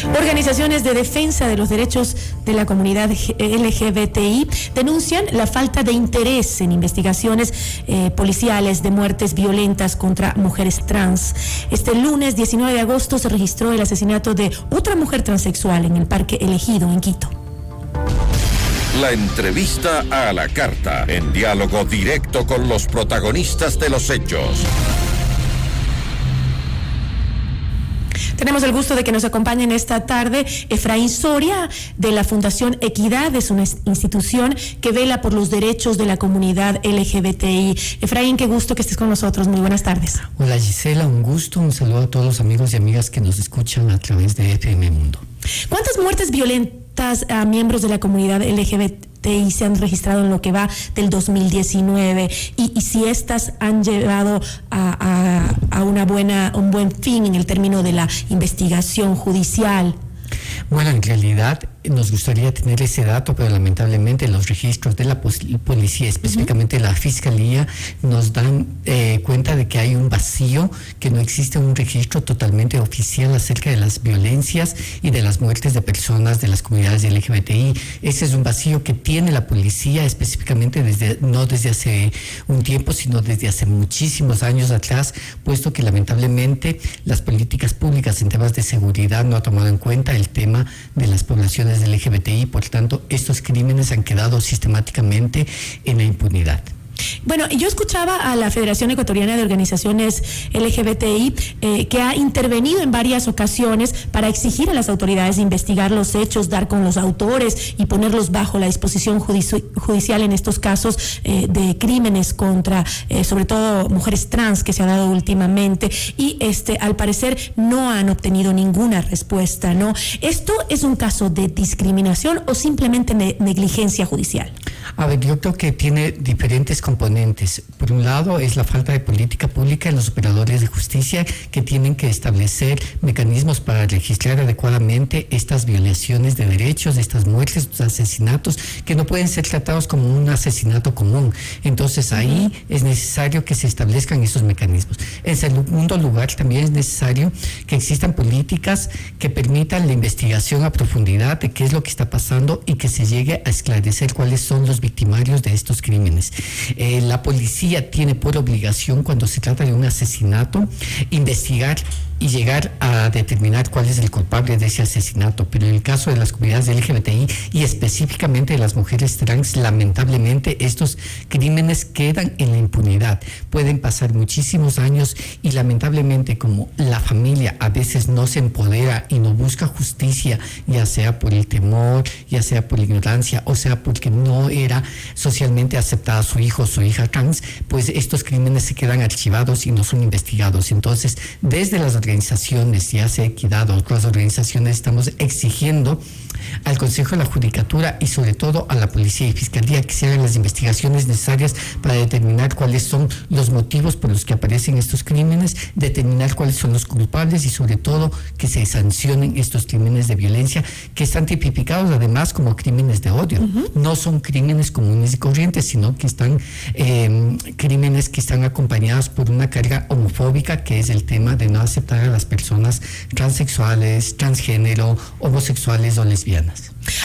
Organizaciones de defensa de los derechos de la comunidad LGBTI denuncian la falta de interés en investigaciones policiales de muertes violentas contra mujeres trans. Este lunes 19 de agosto se registró el asesinato de otra mujer transexual en el Parque Elegido, en Quito. La entrevista a la carta, en diálogo directo con los protagonistas de los hechos. Tenemos el gusto de que nos acompañen esta tarde Efraín Soria, de la Fundación Equidad. Es una institución que vela por los derechos de la comunidad LGBTI. Efraín, qué gusto que estés con nosotros. Muy buenas tardes. Hola Gisela, un gusto. Un saludo a todos los amigos y amigas que nos escuchan a través de FM Mundo. ¿Cuántas muertes violentas a miembros de la comunidad LGBTI se han registrado en lo que va del 2019 y si estas han llevado a un buen fin en el término de la investigación judicial? Bueno, en realidad nos gustaría tener ese dato, pero lamentablemente los registros de la policía, específicamente la Fiscalía, nos dan cuenta de que hay un vacío, que no existe un registro totalmente oficial acerca de las violencias y de las muertes de personas de las comunidades LGBTI. Ese es un vacío que tiene la policía, específicamente no desde hace un tiempo, sino desde hace muchísimos años atrás, puesto que lamentablemente las políticas públicas en temas de seguridad no han tomado en cuenta el tema de las poblaciones del LGBTI. Por tanto, estos crímenes han quedado sistemáticamente en la impunidad. Bueno, yo escuchaba a la Federación Ecuatoriana de Organizaciones LGBTI que ha intervenido en varias ocasiones para exigir a las autoridades investigar los hechos, dar con los autores y ponerlos bajo la disposición judicial en estos casos de crímenes contra, sobre todo, mujeres trans que se ha dado últimamente y al parecer no han obtenido ninguna respuesta, ¿no? ¿Esto es un caso de discriminación o simplemente negligencia judicial? A ver, yo creo que tiene diferentes componentes. Por un lado, es la falta de política pública en los operadores de justicia que tienen que establecer mecanismos para registrar adecuadamente estas violaciones de derechos, estas muertes, estos asesinatos, que no pueden ser tratados como un asesinato común. Entonces, ahí es necesario que se establezcan esos mecanismos. En segundo lugar, también es necesario que existan políticas que permitan la investigación a profundidad de qué es lo que está pasando y que se llegue a esclarecer cuáles son los victimarios de estos crímenes. La policía tiene por obligación, cuando se trata de un asesinato, investigar y llegar a determinar cuál es el culpable de ese asesinato. Pero en el caso de las comunidades LGBTI y específicamente de las mujeres trans, lamentablemente estos crímenes quedan en la impunidad. Pueden pasar muchísimos años y lamentablemente, como la familia a veces no se empodera y no busca justicia, ya sea por el temor, ya sea por la ignorancia, o sea porque no era socialmente aceptada su hijo o su hija trans, pues estos crímenes se quedan archivados y no son investigados. Entonces, desde las organizaciones, ya sea Equidad o otras organizaciones, estamos exigiendo al Consejo de la Judicatura y sobre todo a la Policía y Fiscalía que se hagan las investigaciones necesarias para determinar cuáles son los motivos por los que aparecen estos crímenes, determinar cuáles son los culpables y sobre todo que se sancionen estos crímenes de violencia que están tipificados además como crímenes de odio. No son crímenes comunes y corrientes, sino que están crímenes que están acompañados por una carga homofóbica, que es el tema de no aceptar a las personas transexuales, transgénero, homosexuales o lesbianas.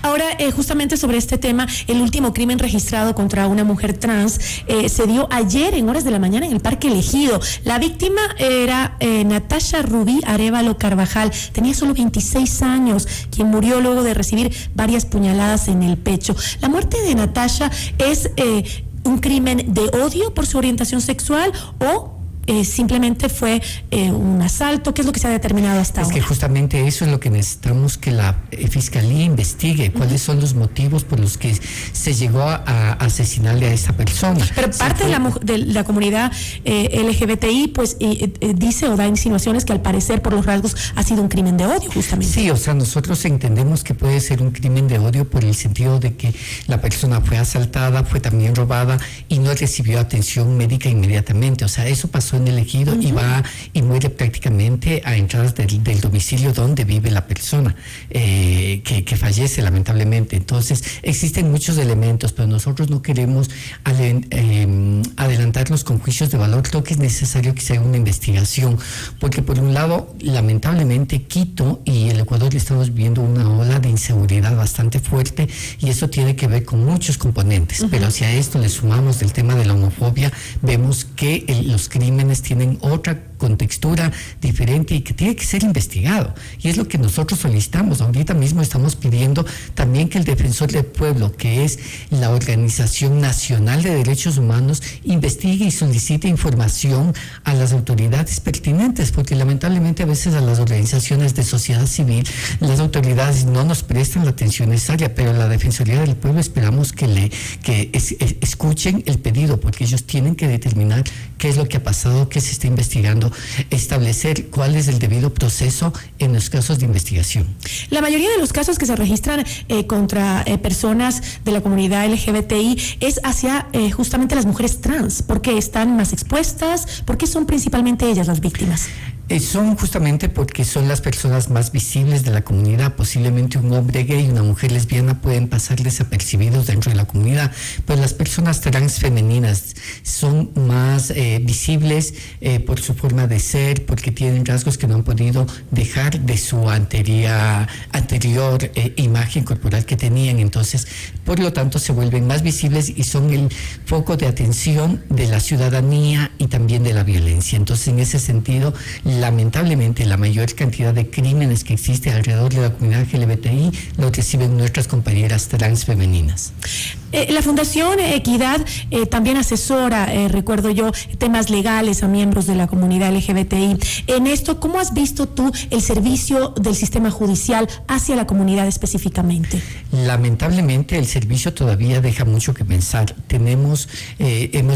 Ahora, justamente sobre este tema, el último crimen registrado contra una mujer trans se dio ayer en horas de la mañana en el Parque Elegido. La víctima era Natasha Rubí Arévalo Carvajal, tenía solo 26 años, quien murió luego de recibir varias puñaladas en el pecho. La muerte de Natasha es un crimen de odio por su orientación sexual o simplemente fue un asalto. ¿Qué es lo que se ha determinado hasta ahora? Es que justamente eso es lo que necesitamos que la Fiscalía investigue, cuáles son los motivos por los que se llegó a asesinarle a esta persona. Pero parte de la comunidad LGBTI pues dice o da insinuaciones que al parecer por los rasgos ha sido un crimen de odio justamente. Sí, o sea, nosotros entendemos que puede ser un crimen de odio por el sentido de que la persona fue asaltada, fue también robada y no recibió atención médica inmediatamente. O sea, eso pasó nació en el ejido y muere prácticamente a entradas del domicilio donde vive la persona que fallece lamentablemente. Entonces existen muchos elementos, pero nosotros no queremos adelantarnos con juicios de valor. Creo que es necesario que se haga una investigación, porque por un lado, lamentablemente, Quito y el Ecuador estamos viviendo una ola de inseguridad bastante fuerte, y eso tiene que ver con muchos componentes, pero si a esto le sumamos el tema de la homofobia, vemos que los crímenes tienen otra contextura diferente y que tiene que ser investigado, y es lo que nosotros solicitamos. Ahorita mismo estamos pidiendo también que el Defensor del Pueblo, que es la Organización Nacional de Derechos Humanos, investigue y solicite información a las autoridades pertinentes, porque lamentablemente a veces a las organizaciones de sociedad civil las autoridades no nos prestan la atención necesaria, pero la Defensoría del Pueblo esperamos que escuchen el pedido, porque ellos tienen que determinar qué es lo que ha pasado, qué se está investigando, establecer cuál es el debido proceso en los casos de investigación. La mayoría de los casos que se registran contra personas de la comunidad LGBTI es hacia justamente las mujeres trans, porque están más expuestas, porque son principalmente ellas las víctimas. Son justamente porque son las personas más visibles de la comunidad. Posiblemente un hombre gay y una mujer lesbiana pueden pasar desapercibidos dentro de la comunidad, pero las personas trans femeninas son más visibles por su forma de ser, porque tienen rasgos que no han podido dejar de su anterior imagen corporal que tenían. Entonces, por lo tanto, se vuelven más visibles y son el foco de atención de la ciudadanía y también de la violencia. Entonces, en ese sentido, lamentablemente, la mayor cantidad de crímenes que existe alrededor de la comunidad LGBTI lo reciben nuestras compañeras trans femeninas. La Fundación Equidad también asesora, recuerdo yo, temas legales a miembros de la comunidad LGBTI. En esto, ¿cómo has visto tú el servicio del sistema judicial hacia la comunidad específicamente? Lamentablemente, el servicio todavía deja mucho que pensar. Hemos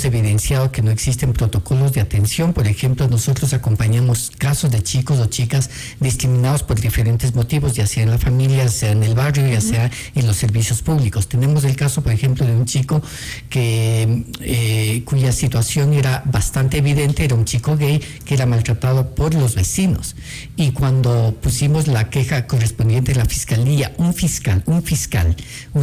evidenciado que no existen protocolos de atención. Por ejemplo, nosotros acompañamos casos de chicos o chicas discriminados por diferentes motivos, ya sea en la familia, ya sea en el barrio, ya sea en los servicios públicos. Tenemos el caso, por ejemplo, de un chico cuya situación era bastante evidente. Era un chico gay que era maltratado por los vecinos, y cuando pusimos la queja correspondiente en la fiscalía, un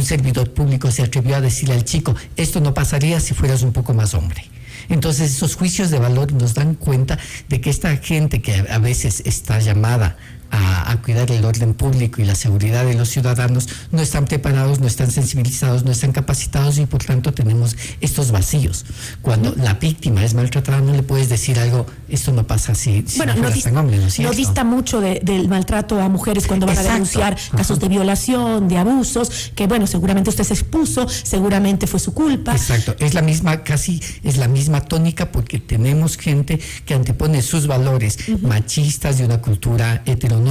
servidor público se atrevió a decirle al chico: esto no pasaría si fueras un poco más hombre. Entonces, esos juicios de valor nos dan cuenta de que esta gente que a veces está llamada a cuidar el orden público y la seguridad de los ciudadanos no están preparados, no están sensibilizados, no están capacitados, y por tanto tenemos estos vacíos. Cuando la víctima es maltratada, no le puedes decir algo: esto no pasa si no fueras tan hombre, ¿no es cierto? No dista mucho del maltrato a mujeres cuando van a denunciar casos de violación, de abusos, que bueno, seguramente usted se expuso, seguramente fue su culpa. Exacto, es la misma tónica, porque tenemos gente que antepone sus valores machistas de una cultura heteronormada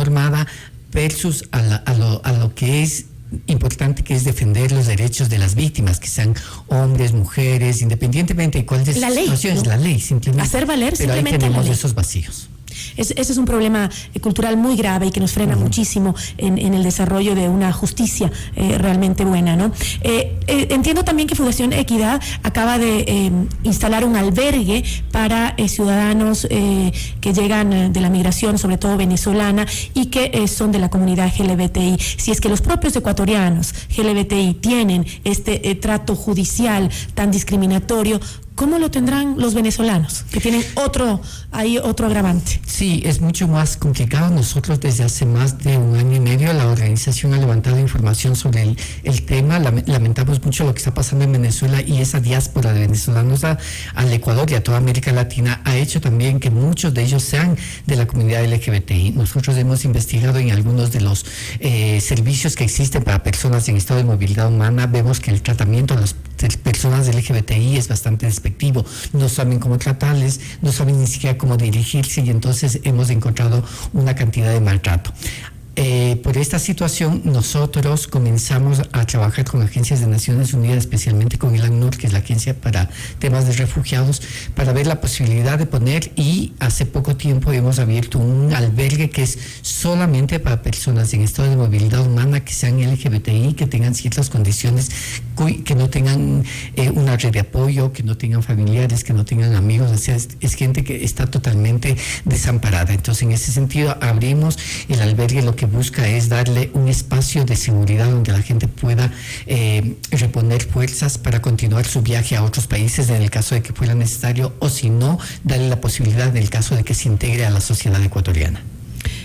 versus a lo que es importante, que es defender los derechos de las víctimas, que sean hombres, mujeres, independientemente de cuál de sus situaciones. La ley, simplemente. Hacer valer pero simplemente ahí tenemos la ley. Esos vacíos. Ese es un problema cultural muy grave y que nos frena muchísimo en el desarrollo de una justicia realmente buena, ¿no? Entiendo también que Fundación Equidad acaba de instalar un albergue para ciudadanos que llegan de la migración, sobre todo venezolana, y que son de la comunidad LGBTI. Si es que los propios ecuatorianos LGBTI tienen este trato judicial tan discriminatorio, ¿cómo lo tendrán los venezolanos, que tienen otro agravante? Sí, es mucho más complicado. Nosotros desde hace más de un año y medio la organización ha levantado información sobre el tema. Lamentamos mucho lo que está pasando en Venezuela, y esa diáspora de venezolanos al Ecuador y a toda América Latina ha hecho también que muchos de ellos sean de la comunidad LGBTI. Nosotros hemos investigado en algunos de los servicios que existen para personas en estado de movilidad humana. Vemos que el tratamiento a las personas LGBTI es bastante despectivo. No saben cómo tratarles, no saben ni siquiera cómo dirigirse, y entonces hemos encontrado una cantidad de maltrato. por esta situación nosotros comenzamos a trabajar con agencias de Naciones Unidas, especialmente con el ACNUR, que es la agencia para temas de refugiados, para ver la posibilidad de poner, y hace poco tiempo hemos abierto un albergue que es solamente para personas en estado de movilidad humana, que sean LGBTI, que tengan ciertas condiciones, que no tengan una red de apoyo, que no tengan familiares, que no tengan amigos. O sea, es gente que está totalmente desamparada. Entonces, en ese sentido, abrimos el albergue. Lo que busca es darle un espacio de seguridad donde la gente pueda reponer fuerzas para continuar su viaje a otros países en el caso de que fuera necesario, o si no, darle la posibilidad en el caso de que se integre a la sociedad ecuatoriana.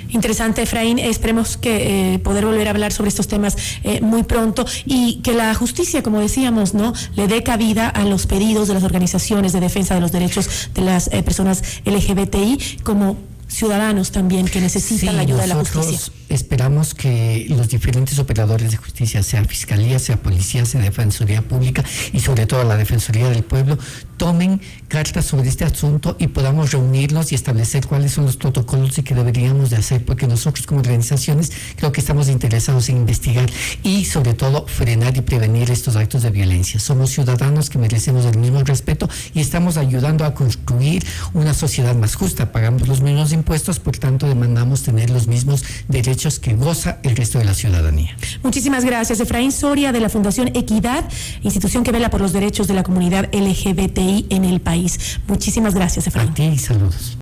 Interesante, Efraín. Esperemos que poder volver a hablar sobre estos temas muy pronto, y que la justicia, como decíamos, ¿no?, le dé cabida a los pedidos de las organizaciones de defensa de los derechos de las personas LGBTI, como ciudadanos también que necesitan la ayuda de la justicia. Esperamos que los diferentes operadores de justicia, sea Fiscalía, sea Policía, sea Defensoría Pública y sobre todo la Defensoría del Pueblo, tomen cartas sobre este asunto y podamos reunirnos y establecer cuáles son los protocolos y qué deberíamos de hacer, porque nosotros como organizaciones creo que estamos interesados en investigar y sobre todo frenar y prevenir estos actos de violencia. Somos ciudadanos que merecemos el mismo respeto y estamos ayudando a construir una sociedad más justa. Pagamos los mismos impuestos, por tanto demandamos tener los mismos derechos que goza el resto de la ciudadanía. Muchísimas gracias, Efraín Soria, de la Fundación Equidad, institución que vela por los derechos de la comunidad LGBTI en el país. Muchísimas gracias, Efraín. A ti, saludos.